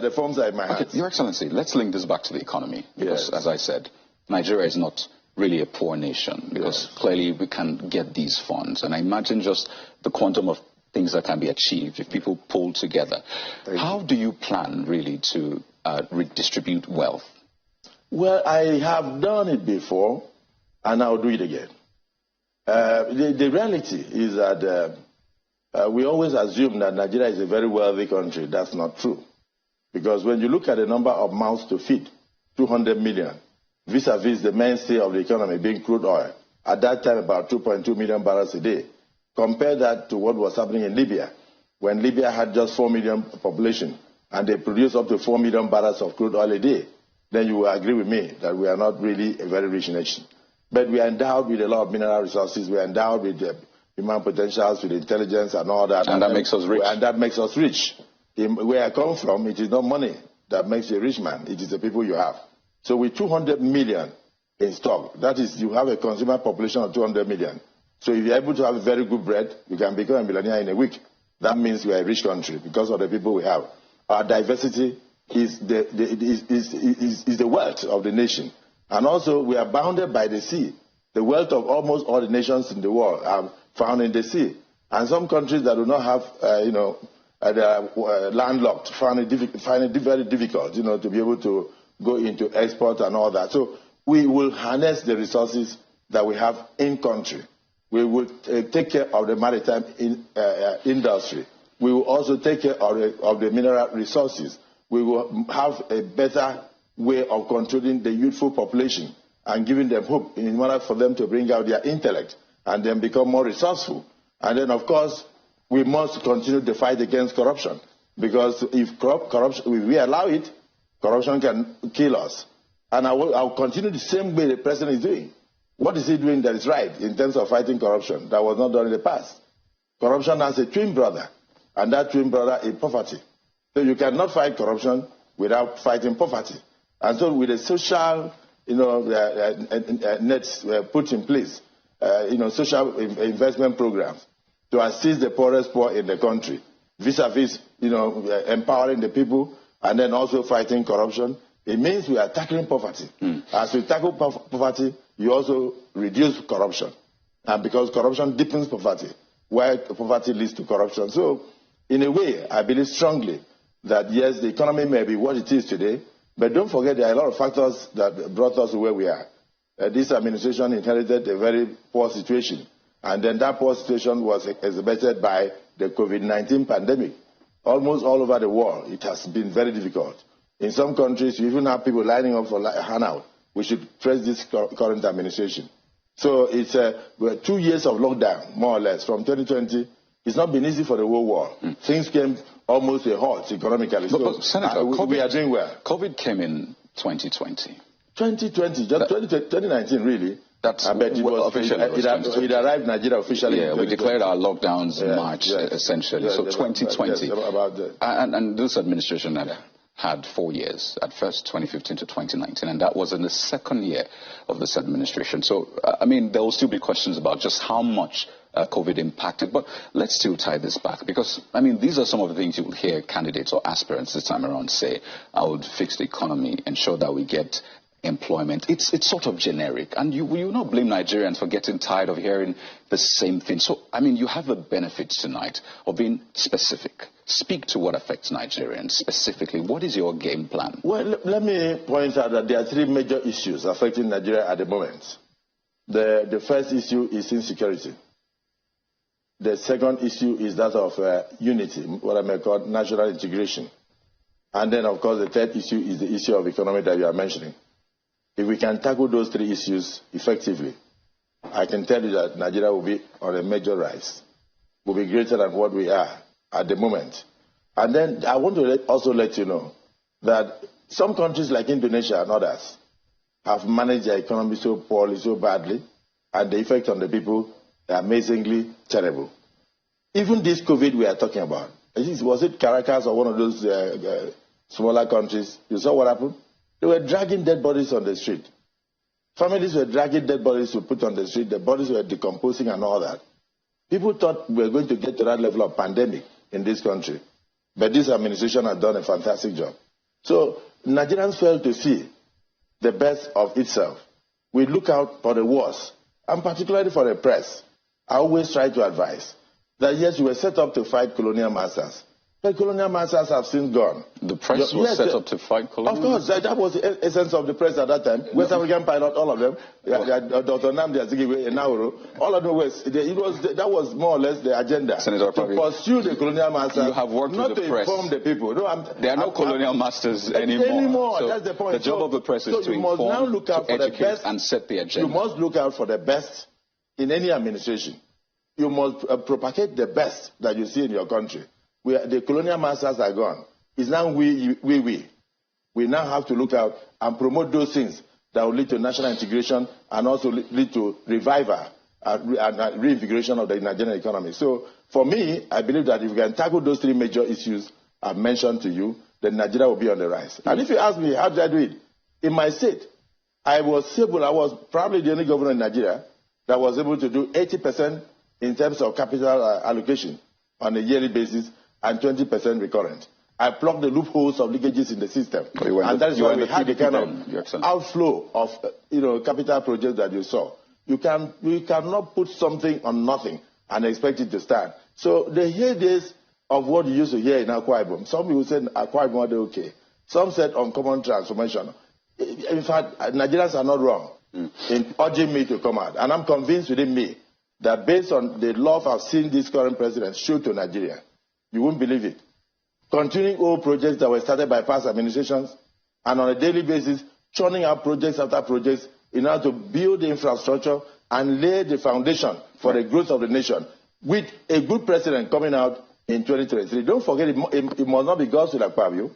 The forms are in my hands. Okay, Your Excellency, let's link this back to the economy. Because, as I said, Nigeria is not really a poor nation. Because clearly we can get these funds. And I imagine just the quantum of things that can be achieved if people pull together. How do you plan, really, to redistribute wealth? Well, I have done it before, and I'll do it again. The reality is that we always assume that Nigeria is a very wealthy country. That's not true. Because when you look at the number of mouths to feed, 200 million, vis-a-vis the mainstay of the economy being crude oil, at that time about 2.2 million barrels a day. Compare that to what was happening in Libya, when Libya had just 4 million population, and they produced up to 4 million barrels of crude oil a day. Then you will agree with me that we are not really a very rich nation. But we are endowed with a lot of mineral resources. We are endowed with human potentials, with intelligence and all that. And that makes us rich. And that makes us rich. Where I come from, it is not money that makes you a rich man. It is the people you have. So with 200 million in stock, that is, you have a consumer population of 200 million. So if you're able to have very good bread, you can become a millionaire in a week. That means we are a rich country because of the people we have. Our diversity is the wealth of the nation. And also, we are bounded by the sea. The wealth of almost all the nations in the world are found in the sea. And some countries that do not have, they are landlocked, find it very difficult, to be able to go into export and all that. So we will harness the resources that we have in country. We will take care of the maritime industry. We will also take care of the mineral resources. We will have a better way of controlling the youthful population and giving them hope in order for them to bring out their intellect and then become more resourceful. And then, of course, we must continue the fight against corruption, because if we allow it, corruption can kill us. And I'll continue the same way the president is doing. What is he doing that is right in terms of fighting corruption that was not done in the past? Corruption has a twin brother, and that twin brother is poverty. So you cannot fight corruption without fighting poverty. And so with the social nets put in place, social investment programs to assist the poorest poor in the country, vis-a-vis, empowering the people and then also fighting corruption, it means we are tackling poverty. As we tackle poverty, you also reduce corruption. And because corruption deepens poverty, while poverty leads to corruption. So, in a way, I believe strongly that, yes, the economy may be what it is today, but don't forget there are a lot of factors that brought us to where we are. This administration inherited a very poor situation, and then that poor situation was exacerbated by the COVID-19 pandemic. Almost all over the world, it has been very difficult. In some countries, you even have people lining up for a handout. We should praise this current administration. So it's 2 years of lockdown, more or less, from 2020. It's not been easy for the whole world. Things came almost to a halt economically. But Senator, we are doing well. COVID came in 2020. 2020, just 2019, really. That's I bet it arrived in Nigeria officially. Yeah, we declared our lockdowns in March, essentially. So 2020. Yes, and this administration had 4 years, at first 2015 to 2019, and that was in the second year of this administration. So, there will still be questions about just how much COVID impacted, but let's still tie this back, because, these are some of the things you will hear candidates or aspirants this time around say. I would fix the economy, ensure that we get employment. It's sort of generic, and you will not blame Nigerians for getting tired of hearing the same thing. So, you have the benefit tonight of being specific. Speak to what affects Nigerians specifically. What is your game plan? Well, let me point out that there are 3 major issues affecting Nigeria at the moment. The first issue is insecurity. The second issue is that of unity, what I may call national integration. And then, of course, the third issue is the issue of economy that you are mentioning. If we can tackle those 3 issues effectively, I can tell you that Nigeria will be on a major rise, will be greater than what we are at the moment. And then I want to also let you know that some countries like Indonesia and others have managed their economy so poorly, so badly, and the effect on the people are amazingly terrible. Even this COVID we are talking about, was it Caracas or one of those smaller countries? You saw what happened? They were dragging dead bodies on the street. Families were dragging dead bodies to put on the street. The bodies were decomposing and all that. People thought we were going to get to that level of pandemic in this country. But this administration has done a fantastic job. So Nigerians fail to see the best of itself. We look out for the worst, and particularly for the press. I always try to advise that yes, we were set up to fight colonial masters. The colonial masters have since gone. The press was set up to fight colonial masters? Of course, that was the essence of the press at that time. West African pilot, all of them. Dr. Nnamdi Azikiwe, Enahoro, all of them that was more or less the agenda. Senator to pursue the colonial masters, you have worked not with the to press. Inform the people. No, there are no colonial masters anymore. So that's the point. The job of the press is to inform, to educate, and set the agenda. You must look out for the best in any administration. You must propagate the best that you see in your country. The colonial masters are gone. It's now we. We now have to look out and promote those things that will lead to national integration and also lead to revival and reinvigoration of the Nigerian economy. So for me, I believe that if we can tackle those three major issues I've mentioned to you, then Nigeria will be on the rise. And if you ask me, how did I do it? In my state, I was probably the only governor in Nigeria that was able to do 80% in terms of capital allocation on a yearly basis and 20% recurrent. I plugged the loopholes of leakages in the system. And that is why we had the kind of outflow of capital projects that you saw. You cannot put something on nothing and expect it to stand. So the heydays of what you used to hear in Akwa Ibom, some people said Akwa Ibom are okay. Some said uncommon transformation. In fact, Nigerians are not wrong in urging me to come out. And I'm convinced within me that based on the love I've seen this current president show to Nigeria, you won't believe it. Continuing old projects that were started by past administrations and on a daily basis, churning out projects after projects in order to build the infrastructure and lay the foundation for the growth of the nation with a good president coming out in 2023. Don't forget, it must not be God's will Akpabio.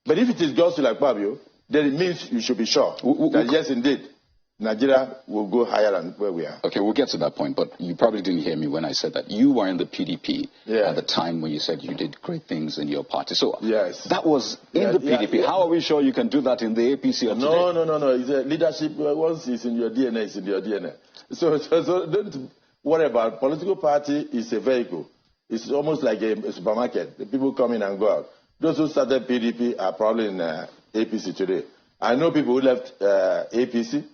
But if it is God's will Akpabio, then it means you should be sure that yes, indeed, Nigeria will go higher than where we are. Okay, we'll get to that point, but you probably didn't hear me when I said that. You were in the PDP at the time when you said you did great things in your party. So that was in the PDP. How are we sure you can do that in the APC of today? No. It's a leadership. Once it's in your DNA, it's in your DNA. So don't worry about it. Political party is a vehicle. It's almost like a supermarket. The people come in and go out. Those who started PDP are probably in APC today. I know people who left APC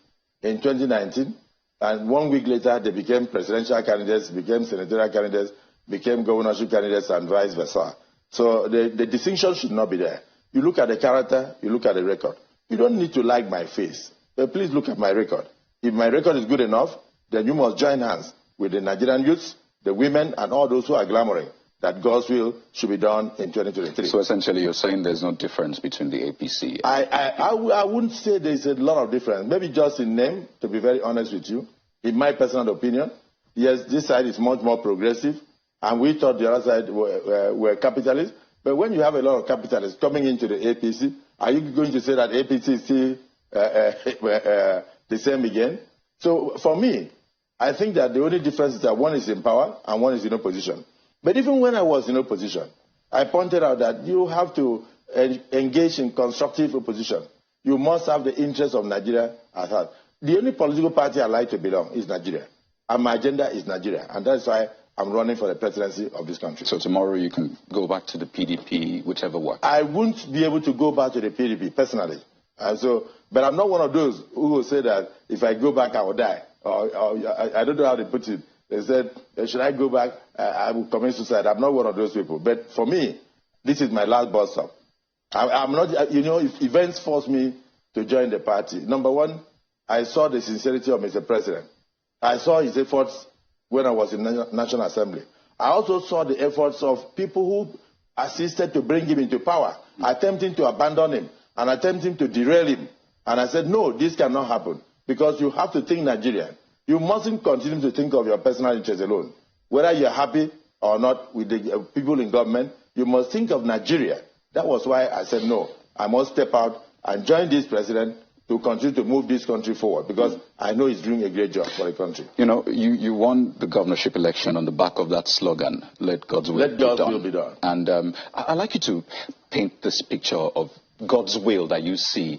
in 2019, and 1 week later they became presidential candidates, became senatorial candidates, became governorship candidates, and vice versa. So the distinction should not be there. You look at the character, you look at the record. You don't need to like my face, but please look at my record. If my record is good enough, then you must join hands with the Nigerian youths, the women, and all those who are clamoring that God's will should be done in 2023. So essentially you're saying there's no difference between the APC? I wouldn't say there's a lot of difference. Maybe just in name, to be very honest with you. In my personal opinion, yes, this side is much more progressive, and we thought the other side were capitalists. But when you have a lot of capitalists coming into the APC, are you going to say that APC is still the same again? So for me, I think that the only difference is that one is in power and one is in opposition. But even when I was in opposition, I pointed out that you have to engage in constructive opposition. You must have the interests of Nigeria at heart. The only political party I like to belong is Nigeria. And my agenda is Nigeria. And that's why I'm running for the presidency of this country. So tomorrow you can go back to the PDP, whichever works. I won't be able to go back to the PDP personally. But I'm not one of those who will say that if I go back, I will die. I don't know how they put it. They said, should I go back? I will commit suicide. I'm not one of those people. But for me, this is my last bus stop. I'm not, if events force me to join the party, number one, I saw the sincerity of Mr. President. I saw his efforts when I was in National Assembly. I also saw the efforts of people who assisted to bring him into power, attempting to abandon him and attempting to derail him. And I said, no, this cannot happen because you have to think Nigerian. You mustn't continue to think of your personal interest alone. Whether you're happy or not with the people in government, you must think of Nigeria. That was why I said, no, I must step out and join this president to continue to move this country forward because I know he's doing a great job for the country. You won the governorship election on the back of that slogan, let God's will be done. Let God's will be done. And I'd like you to paint this picture of God's will that you see